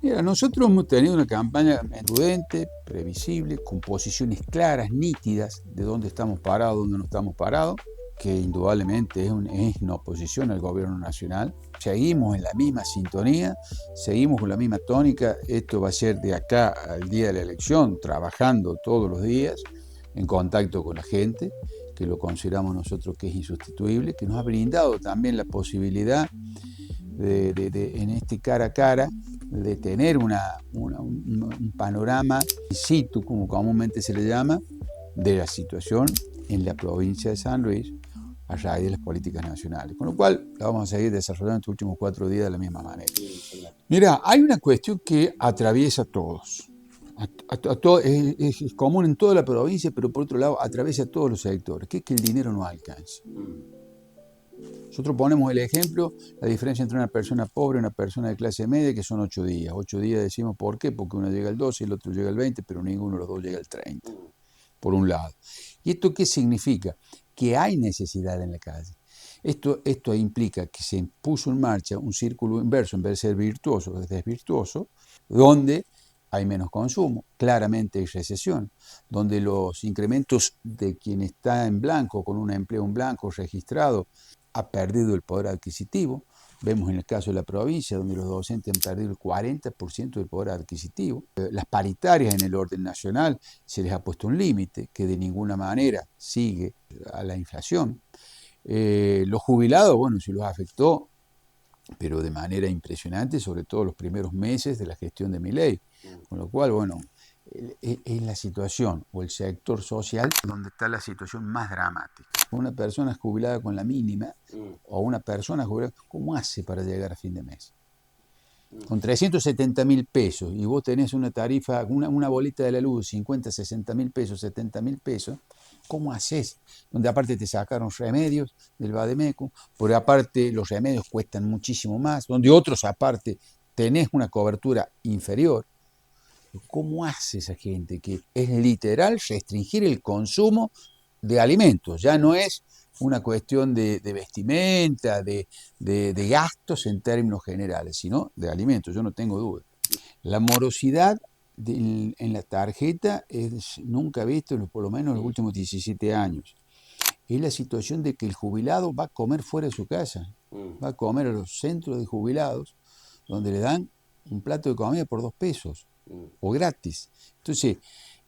Mira, nosotros hemos tenido una campaña prudente, previsible, con posiciones claras, nítidas de dónde estamos parados, dónde no estamos parados, que indudablemente es una oposición al gobierno nacional. Seguimos en la misma sintonía, seguimos con la misma tónica. Esto va a ser de acá al día de la elección, trabajando todos los días, en contacto con la gente, que lo consideramos nosotros que es insustituible, que nos ha brindado también la posibilidad en este cara a cara, de tener un panorama in situ, como comúnmente se le llama, de la situación en la provincia de San Luis a raíz de las políticas nacionales. Con lo cual, la vamos a seguir desarrollando estos últimos 4 días de la misma manera. Mira, hay una cuestión que atraviesa a todos. Es común en toda la provincia, pero por otro lado atraviesa a todos los sectores, que es que el dinero no alcanza. Nosotros ponemos el ejemplo, la diferencia entre una persona pobre y una persona de clase media, que son 8 días. 8 días decimos, ¿por qué? Porque uno llega al 12 y el otro llega al 20, pero ninguno de los dos llega al 30, por un lado. ¿Y esto qué significa? Que hay necesidad en la calle. Esto implica que se puso en marcha un círculo inverso, en vez de ser virtuoso, es desvirtuoso, donde hay menos consumo, claramente hay recesión, donde los incrementos de quien está en blanco, con un empleo en blanco registrado, ha perdido el poder adquisitivo. Vemos en el caso de la provincia, donde los docentes han perdido el 40% del poder adquisitivo. Las paritarias en el orden nacional se les ha puesto un límite que de ninguna manera sigue a la inflación. Los jubilados, bueno, se los afectó, pero de manera impresionante, sobre todo los primeros meses de la gestión de Milei. Con lo cual, bueno, es la situación o el sector social donde está la situación más dramática. Una persona jubilada con la mínima o una persona jubilada, ¿cómo hace para llegar a fin de mes? Con 370.000 pesos y vos tenés una tarifa, una bolita de la luz, 50, 60.000 pesos, 70.000 pesos, ¿cómo haces? Donde aparte te sacaron remedios del Vademécum, por aparte los remedios cuestan muchísimo más, donde otros aparte tenés una cobertura inferior. ¿Cómo hace esa gente que es literal restringir el consumo de alimentos? Ya no es una cuestión de vestimenta, de gastos en términos generales, sino de alimentos, yo no tengo duda. La morosidad en la tarjeta es nunca visto, por lo menos en los últimos 17 años. Es la situación de que el jubilado va a comer fuera de su casa, va a comer a los centros de jubilados, donde le dan un plato de comida por 2 pesos o gratis. Entonces,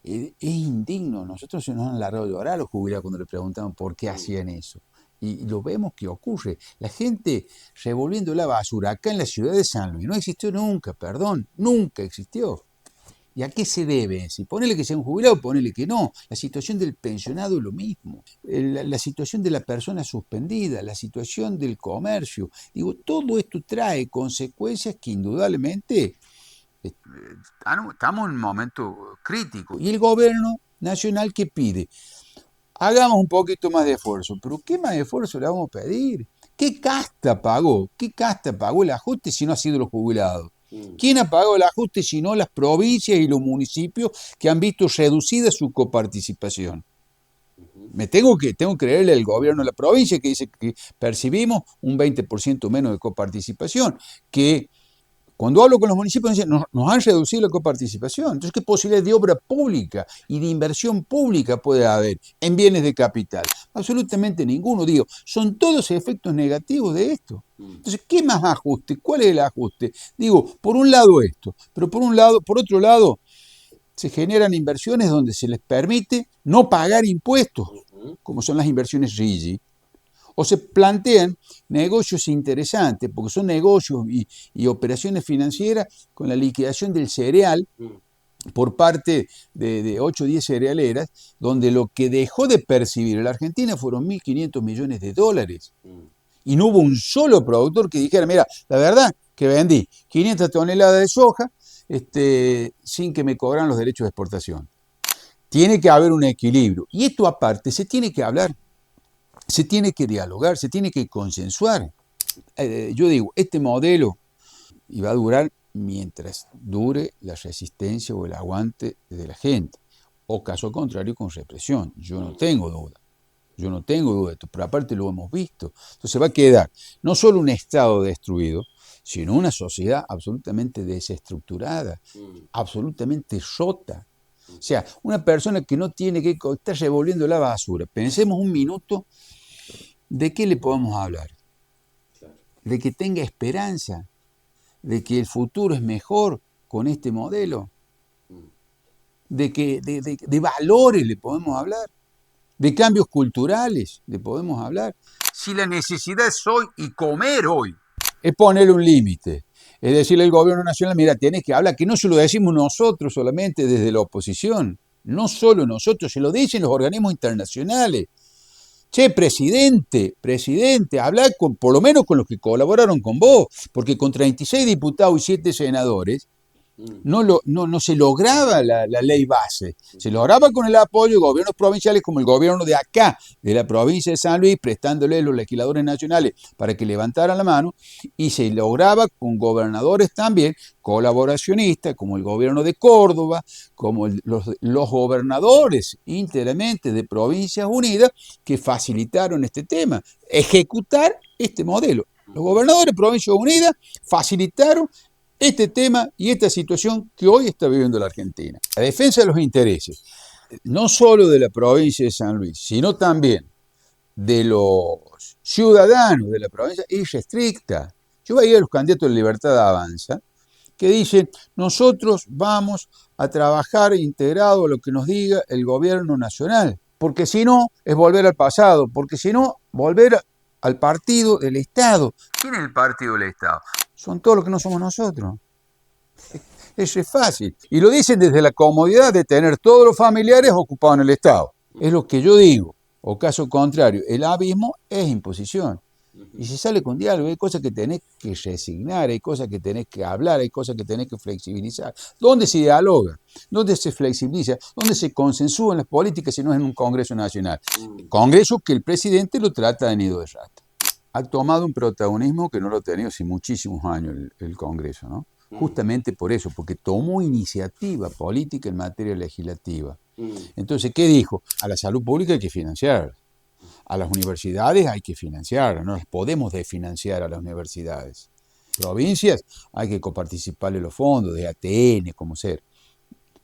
es indigno. Nosotros se nos han largado a llorar a los jubilados cuando le preguntaban por qué hacían eso. Y lo vemos que ocurre. La gente revolviendo la basura acá en la ciudad de San Luis no existió nunca, perdón, nunca existió. ¿Y a qué se debe? Si ponele que sea un jubilado, ponele que no. La situación del pensionado es lo mismo. La situación de la persona suspendida, la situación del comercio. Digo, todo esto trae consecuencias que indudablemente estamos en un momento crítico. Y el gobierno nacional, ¿qué pide? Hagamos un poquito más de esfuerzo. ¿Pero qué más de esfuerzo le vamos a pedir? ¿Qué casta pagó? ¿Qué casta pagó el ajuste si no ha sido los jubilados? ¿Quién ha pagado el ajuste si no las provincias y los municipios que han visto reducida su coparticipación? Tengo que creerle al gobierno de la provincia que dice que percibimos un 20% menos de coparticipación, que cuando hablo con los municipios nos han reducido la coparticipación. Entonces, ¿qué posibilidades de obra pública y de inversión pública puede haber en bienes de capital? Absolutamente ninguno. Digo, son todos efectos negativos de esto. Entonces, ¿qué más ajuste? ¿Cuál es el ajuste? Digo, por un lado esto, pero por otro lado, se generan inversiones donde se les permite no pagar impuestos, como son las inversiones RIGI. O se plantean negocios interesantes, porque son negocios y operaciones financieras con la liquidación del cereal por parte de 8 o 10 cerealeras, donde lo que dejó de percibir la Argentina fueron 1.500 millones de dólares. Y no hubo un solo productor que dijera, mira, la verdad que vendí 500 toneladas de soja sin que me cobraran los derechos de exportación. Tiene que haber un equilibrio. Y esto aparte se tiene que hablar. Se tiene que dialogar, se tiene que consensuar. Yo digo, este modelo y va a durar mientras dure la resistencia o el aguante de la gente. O caso contrario, con represión. Yo no tengo duda. Yo no tengo duda de esto, pero aparte lo hemos visto. Entonces va a quedar no solo un Estado destruido, sino una sociedad absolutamente desestructurada, absolutamente rota. O sea, una persona que no tiene que estar revolviendo la basura. Pensemos un minuto de qué le podemos hablar. De que tenga esperanza, de que el futuro es mejor con este modelo, de valores le podemos hablar, de cambios culturales le podemos hablar. Si la necesidad es hoy y comer hoy, es ponerle un límite. Es decirle al gobierno nacional, mira, tenés que hablar, que no se lo decimos nosotros solamente desde la oposición, no solo nosotros, se lo dicen los organismos internacionales. Che, presidente, habla por lo menos con los que colaboraron con vos, porque con 36 diputados y 7 senadores, no se lograba la ley base, se lograba con el apoyo de gobiernos provinciales como el gobierno de acá, de la provincia de San Luis, prestándole a los legisladores nacionales para que levantaran la mano, y se lograba con gobernadores también colaboracionistas, como el gobierno de Córdoba, como los gobernadores íntegramente de Provincias Unidas, que facilitaron este tema, ejecutar este modelo. Los gobernadores de Provincias Unidas facilitaron este tema y esta situación que hoy está viviendo la Argentina. La defensa de los intereses, no solo de la provincia de San Luis, sino también de los ciudadanos de la provincia, es restricta. Yo veía a los candidatos de Libertad Avanza que dicen, nosotros vamos a trabajar integrado a lo que nos diga el gobierno nacional, porque si no, es volver al pasado, porque si no, volver al partido del Estado. ¿Quién es el partido del Estado? Son todos los que no somos nosotros. Eso es fácil. Y lo dicen desde la comodidad de tener todos los familiares ocupados en el Estado. Es lo que yo digo. O caso contrario, el abismo es imposición. Y se sale con diálogo. Hay cosas que tenés que resignar, hay cosas que tenés que hablar, hay cosas que tenés que flexibilizar. ¿Dónde se dialoga? ¿Dónde se flexibiliza? ¿Dónde se consensúan las políticas si no es en un Congreso Nacional? Congreso que el presidente lo trata de nido de rata. Ha tomado un protagonismo que no lo ha tenido hace muchísimos años el Congreso, ¿no? Justamente por eso, porque tomó iniciativa política en materia legislativa. Entonces, ¿qué dijo? A la salud pública hay que financiarla. A las universidades hay que financiarlas, no las podemos desfinanciar a las universidades. Provincias hay que coparticiparle los fondos, de ATN, como ser.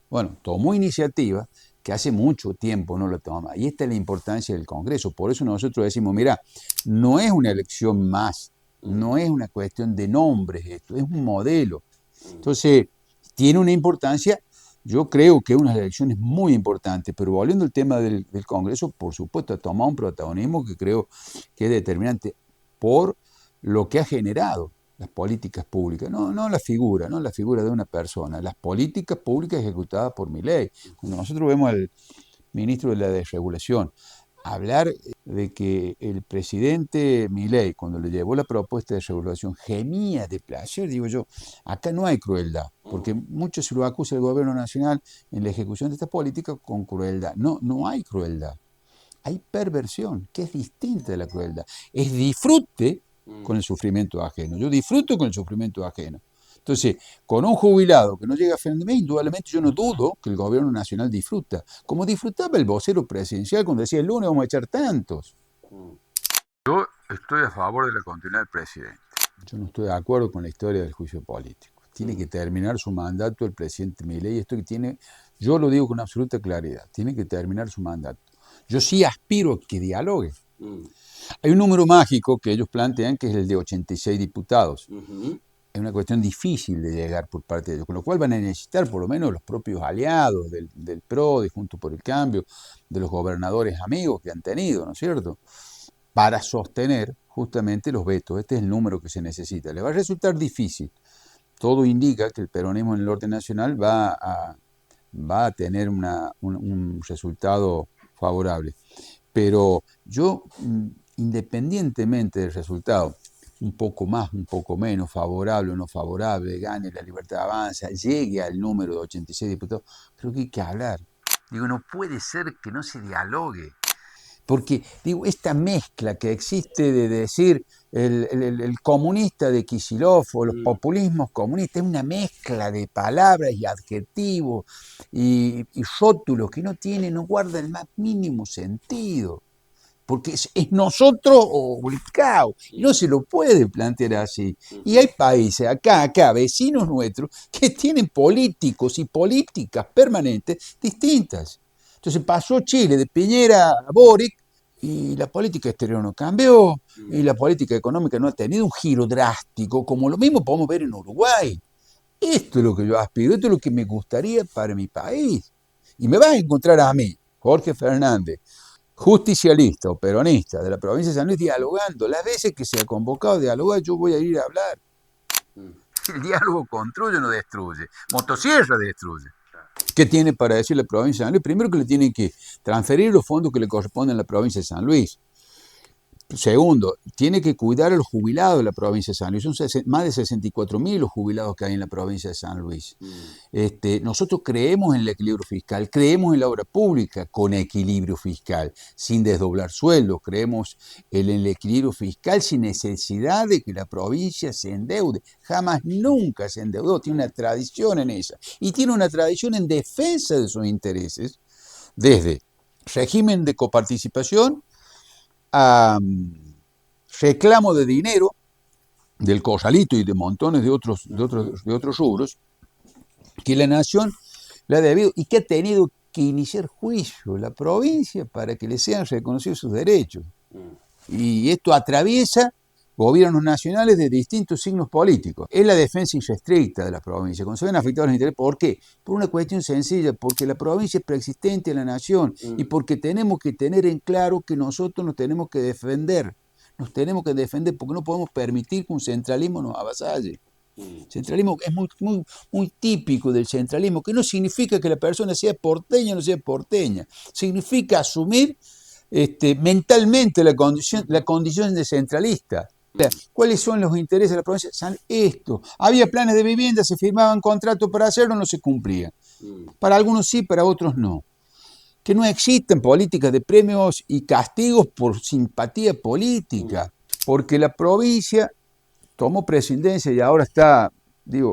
Bueno, tomó iniciativa que hace mucho tiempo no lo toma. Y esta es la importancia del Congreso. Por eso nosotros decimos, mira, no es una elección más, no es una cuestión de nombres esto, es un modelo. Entonces, tiene una importancia, yo creo que es una elección muy importante, pero volviendo al tema del Congreso, por supuesto, ha tomado un protagonismo que creo que es determinante por lo que ha generado las políticas públicas, no la figura de una persona, las políticas públicas ejecutadas por Milei. Cuando nosotros vemos al ministro de la Desregulación hablar de que el presidente Milei, cuando le llevó la propuesta de regulación, gemía de placer, digo yo, acá no hay crueldad, porque mucho se lo acusa el gobierno nacional en la ejecución de esta política con crueldad. No hay crueldad, hay perversión, que es distinta de la crueldad. Es disfrute con el sufrimiento ajeno. Yo disfruto con el sufrimiento ajeno. Entonces, con un jubilado que no llega a fin de mes, indudablemente yo no dudo que el gobierno nacional disfruta, como disfrutaba el vocero presidencial cuando decía el lunes vamos a echar tantos. Yo estoy a favor de la continuidad del presidente. Yo no estoy de acuerdo con la historia del juicio político. Tiene que terminar su mandato el presidente Milei. Esto que tiene, yo lo digo con absoluta claridad, tiene que terminar su mandato. Yo sí aspiro a que dialogue. Hay un número mágico que ellos plantean que es el de 86 diputados. Es una cuestión difícil de llegar por parte de ellos, con lo cual van a necesitar por lo menos los propios aliados del PRO, de Juntos por el Cambio, de los gobernadores amigos que han tenido, ¿no es cierto?, para sostener justamente los vetos. Este es el número que se necesita. Le va a resultar difícil. Todo indica que el peronismo en el orden nacional va a tener un resultado favorable. Pero yo, independientemente del resultado, un poco más, un poco menos, favorable o no favorable, gane la Libertad Avanza, llegue al número de 86 diputados, creo que hay que hablar. Digo, no puede ser que no se dialogue. Porque, digo, esta mezcla que existe de decir el comunista de Kicillof o los populismos comunistas, es una mezcla de palabras y adjetivos y rótulos que no guarda el más mínimo sentido. porque es nosotros o el caos. No se lo puede plantear así. Y hay países acá, vecinos nuestros, que tienen políticos y políticas permanentes distintas. Entonces pasó Chile de Piñera a Boric y la política exterior no cambió y la política económica no ha tenido un giro drástico, como lo mismo podemos ver en Uruguay. Esto es lo que yo aspiro, esto es lo que me gustaría para mi país. Y me vas a encontrar a mí, Jorge Fernández, justicialista o peronista de la provincia de San Luis, dialogando. Las veces que se ha convocado a dialogar, yo voy a ir a hablar. El diálogo construye o no destruye. Motosierra destruye. ¿Qué tiene para decir la provincia de San Luis? Primero que le tienen que transferir los fondos que le corresponden a la provincia de San Luis. Segundo, tiene que cuidar a los jubilados de la provincia de San Luis. Son más de 64.000 los jubilados que hay en la provincia de San Luis. Nosotros creemos en el equilibrio fiscal, creemos en la obra pública con equilibrio fiscal, sin desdoblar sueldos. Creemos en el equilibrio fiscal sin necesidad de que la provincia se endeude. Jamás, nunca se endeudó. Tiene una tradición en esa. Y tiene una tradición en defensa de sus intereses, desde régimen de coparticipación a reclamo de dinero del corralito y de montones de otros rubros que la nación le ha debido y que ha tenido que iniciar juicio la provincia para que le sean reconocidos sus derechos. Y esto atraviesa gobiernos nacionales de distintos signos políticos. Es la defensa irrestricta de la provincia. Cuando se ven afectados los intereses, ¿por qué? Por una cuestión sencilla, porque la provincia es preexistente a la nación y porque tenemos que tener en claro que nosotros nos tenemos que defender. Nos tenemos que defender porque no podemos permitir que un centralismo nos avasalle. Centralismo es muy típico del centralismo, que no significa que la persona sea porteña o no sea porteña. Significa asumir mentalmente la condición de centralista. ¿Cuáles son los intereses de la provincia? Esto. Había planes de vivienda, se firmaban contratos para hacerlo, no se cumplían. Para algunos sí, para otros no. Que no existen políticas de premios y castigos por simpatía política, porque la provincia tomó presidencia y ahora está, de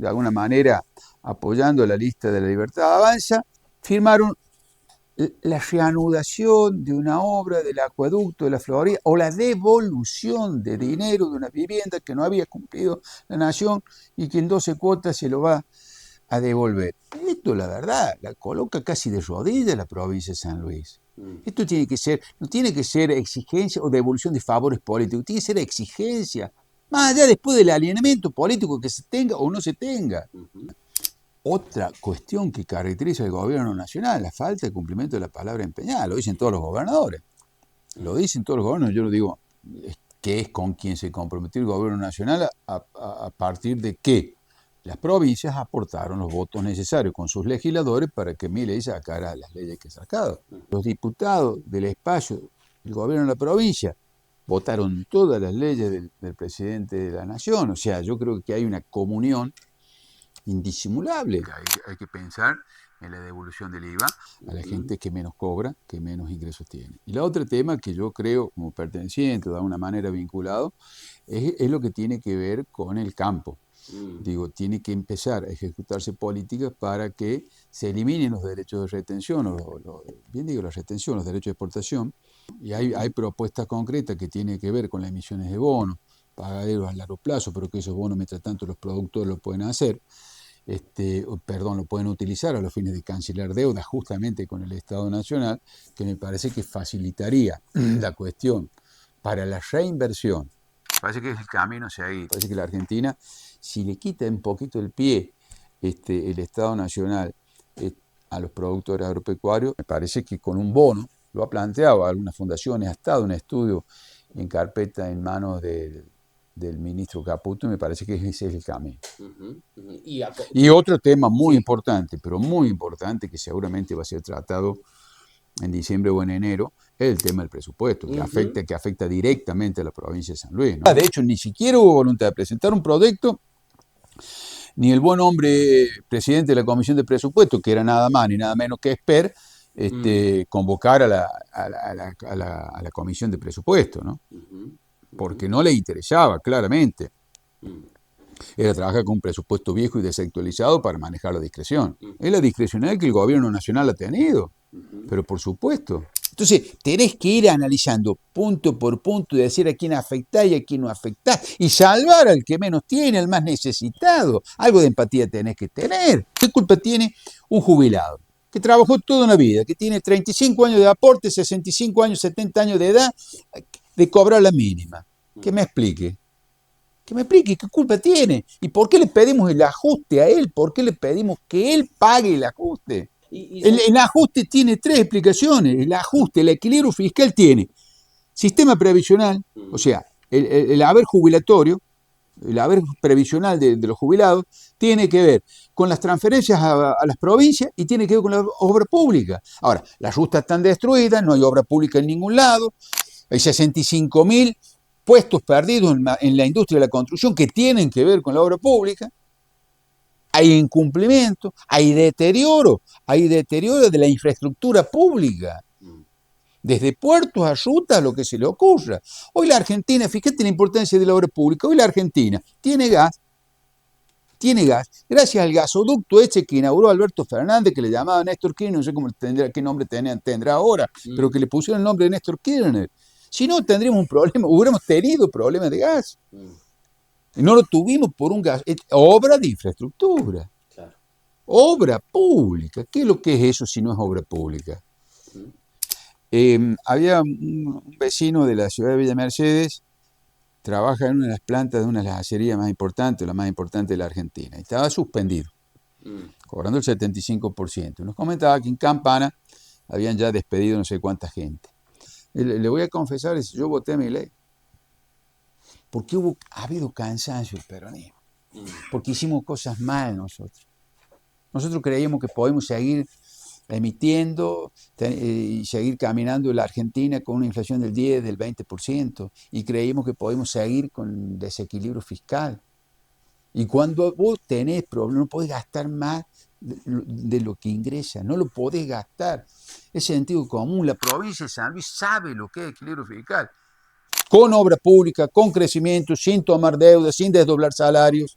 alguna manera apoyando la lista de la Libertad Avanza, firmaron la reanudación de una obra del acueducto de la Florida o la devolución de dinero de una vivienda que no había cumplido la nación y que en 12 cuotas se lo va a devolver. Esto, la verdad, la coloca casi de rodillas la provincia de San Luis. Esto no tiene que ser exigencia o devolución de favores políticos, tiene que ser exigencia, más allá después del alineamiento político que se tenga o no se tenga. Otra cuestión que caracteriza al gobierno nacional, la falta de cumplimiento de la palabra empeñada, lo dicen todos los gobernadores. Lo dicen todos los gobernadores, yo lo digo, que es con quien se comprometió el gobierno nacional a partir de que las provincias aportaron los votos necesarios con sus legisladores para que Milei sacara las leyes que ha sacado. Los diputados del espacio del gobierno de la provincia votaron todas las leyes del presidente de la nación. O sea, yo creo que hay una comunión indisimulable. Hay que pensar en la devolución del IVA a la gente que menos cobra, que menos ingresos tiene. Y el otro tema que yo creo como perteneciente, de alguna manera vinculado, es lo que tiene que ver con el campo. Tiene que empezar a ejecutarse políticas para que se eliminen los derechos de retención, la retención, los derechos de exportación. Y hay propuestas concretas que tienen que ver con las emisiones de bonos, pagaderos a largo plazo, pero que esos bonos, mientras tanto, los productores lo pueden hacer. Lo pueden utilizar a los fines de cancelar deudas justamente con el Estado Nacional, que me parece que facilitaría la cuestión para la reinversión. Parece que es el camino hacia ahí. Parece que la Argentina, si le quita un poquito el pie el Estado Nacional a los productores agropecuarios, me parece que con un bono, lo ha planteado algunas fundaciones, ha estado un estudio en carpeta en manos del ministro Caputo, me parece que ese es el camino. Y otro tema muy importante, pero muy importante, que seguramente va a ser tratado en diciembre o en enero, es el tema del presupuesto, que afecta directamente a la provincia de San Luis, ¿no? De hecho, ni siquiera hubo voluntad de presentar un proyecto, ni el buen hombre presidente de la Comisión de Presupuesto, que era nada más ni nada menos que Esper, convocar a la Comisión de Presupuesto, ¿no? Porque no le interesaba, claramente. Era trabajar con un presupuesto viejo y desactualizado para manejar la discreción. Es la discrecionalidad que el gobierno nacional ha tenido, pero por supuesto. Entonces, tenés que ir analizando punto por punto y decir a quién afectás y a quién no afectás y salvar al que menos tiene, al más necesitado. Algo de empatía tenés que tener. ¿Qué culpa tiene un jubilado que trabajó toda una vida, que tiene 35 años de aporte, 65 años, 70 años de edad, de cobrar la mínima? Que me explique. Que me explique qué culpa tiene y por qué le pedimos el ajuste a él, por qué le pedimos que él pague el ajuste. El ajuste tiene tres explicaciones. El ajuste, el equilibrio fiscal tiene sistema previsional, o sea, el haber jubilatorio, el haber previsional de los jubilados, tiene que ver con las transferencias a las provincias y tiene que ver con la obra pública. Ahora, las rutas están destruidas, no hay obra pública en ningún lado, hay 65.000 puestos perdidos en la industria de la construcción que tienen que ver con la obra pública. Hay incumplimiento, hay deterioro de la infraestructura pública, desde puertos a rutas, lo que se le ocurra. Hoy la Argentina, fíjate la importancia de la obra pública, hoy la Argentina tiene gas, gracias al gasoducto ese que inauguró Alberto Fernández, que le llamaba Néstor Kirchner, no sé qué nombre tendrá ahora, pero que le pusieron el nombre de Néstor Kirchner. Si no, tendríamos un problema, hubiéramos tenido problemas de gas. No lo tuvimos por un gas, obra de infraestructura. Claro. Obra pública. ¿Qué es lo que es eso si no es obra pública? Había un vecino de la ciudad de Villa Mercedes, trabaja en una de las plantas de una de las acerías más importantes, la más importante de la Argentina, y estaba suspendido, cobrando el 75%. Nos comentaba que en Campana habían ya despedido no sé cuánta gente. Le voy a confesar, yo voté a Milei. Porque ha habido cansancio del peronismo, porque hicimos cosas mal nosotros. Nosotros creíamos que podemos seguir emitiendo y seguir caminando en la Argentina con una inflación del 10, del 20%, y creímos que podemos seguir con desequilibrio fiscal. Y cuando vos tenés problemas, no podés gastar más de lo que ingresa, no lo podés gastar. Es sentido común. La provincia de San Luis sabe lo que es equilibrio fiscal. Con obra pública, con crecimiento, sin tomar deuda, sin desdoblar salarios.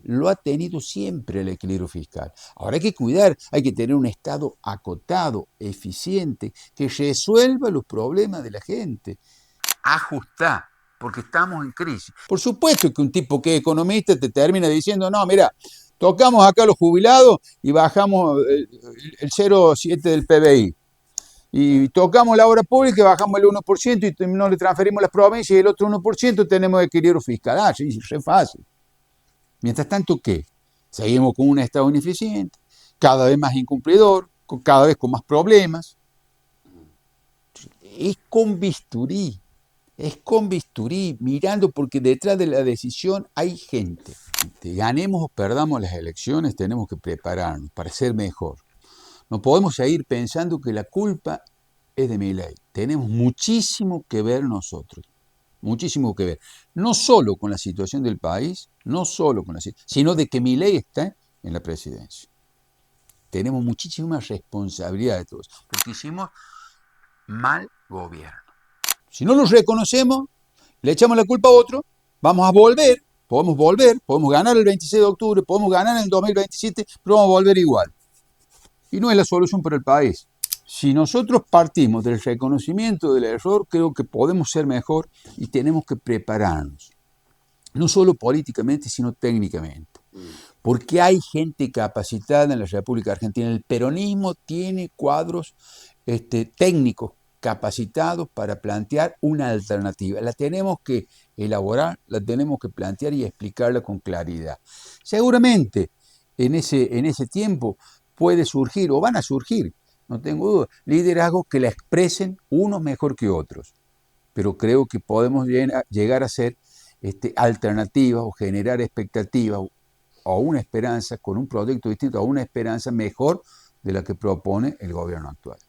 Lo ha tenido siempre el equilibrio fiscal. Ahora hay que cuidar, hay que tener un Estado acotado, eficiente, que resuelva los problemas de la gente. Ajustá, porque estamos en crisis. Por supuesto que un tipo que es economista te termina diciendo, no, mira, tocamos acá a los jubilados y bajamos el 0,7 del PBI. Y tocamos la obra pública y bajamos el 1% y no le transferimos las provincias y el otro 1% tenemos equilibrio fiscal. Ah, sí, es fácil. Mientras tanto, ¿qué? Seguimos con un Estado ineficiente, cada vez más incumplidor, cada vez con más problemas. Es con bisturí, mirando, porque detrás de la decisión hay gente. Ganemos o perdamos las elecciones, tenemos que prepararnos para ser mejor. No podemos seguir pensando que la culpa es de Milei. Tenemos muchísimo que ver nosotros, muchísimo que ver. No solo con la situación del país, sino de que Milei está en la presidencia. Tenemos muchísima responsabilidad de todos, porque hicimos mal gobierno. Si no lo reconocemos, le echamos la culpa a otro, vamos a volver, podemos ganar el 26 de octubre, podemos ganar en el 2027, pero vamos a volver igual. Y no es la solución para el país. Si nosotros partimos del reconocimiento del error, creo que podemos ser mejor y tenemos que prepararnos. No solo políticamente, sino técnicamente. Porque hay gente capacitada en la República Argentina. El peronismo tiene cuadros técnicos capacitados para plantear una alternativa. La tenemos que elaborar, la tenemos que plantear y explicarla con claridad. Seguramente en ese tiempo puede surgir, o van a surgir, no tengo duda, liderazgos que la expresen unos mejor que otros. Pero creo que podemos llegar a ser alternativas o generar expectativas o una esperanza con un proyecto distinto, o una esperanza mejor de la que propone el gobierno actual.